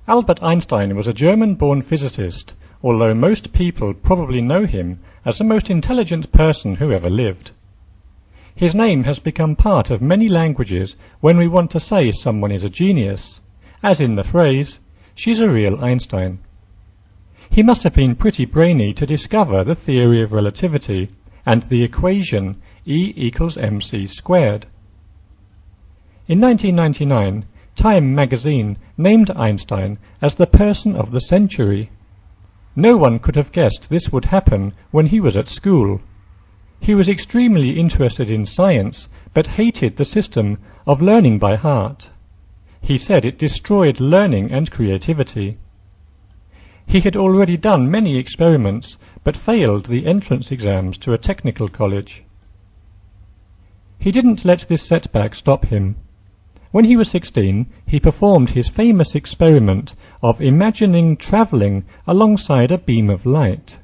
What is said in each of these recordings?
Albert Einstein was a German-born physicist, although most people probably know him as the most intelligent person who ever lived. His name has become part of many languages when we want to say someone is a genius, as in the phrase, "She's a real Einstein." He must have been pretty brainy to discover the theory of relativity and the equation E equals mc squared. In 1999, Time magazine named Einstein as the person of the century. No one could have guessed this would happen when he was at school. He was extremely interested in science, but hated the system of learning by heart. He said it destroyed learning and creativity. He had already done many experiments, but failed the entrance exams to a technical college. He didn't let this setback stop him. When he was 16, he performed his famous experiment of imagining travelling alongside a beam of light.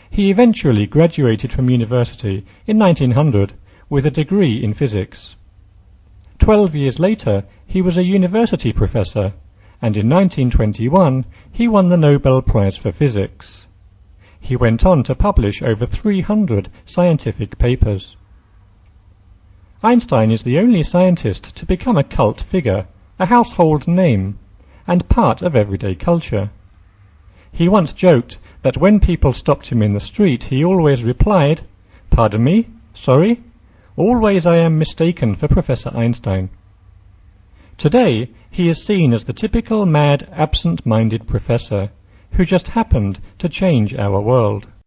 He eventually graduated from university in 1900 with a degree in physics. 12 years later, he was a university professor, and in 1921 he won the Nobel Prize for Physics. He went on to publish over 300 scientific papers. Einstein is the only scientist to become a cult figure, a household name, and part of everyday culture. He once joked that when people stopped him in the street, he always replied, "Pardon me? Sorry? Always I am mistaken for Professor Einstein." Today, he is seen as the typical mad, absent-minded professor who just happened to change our world.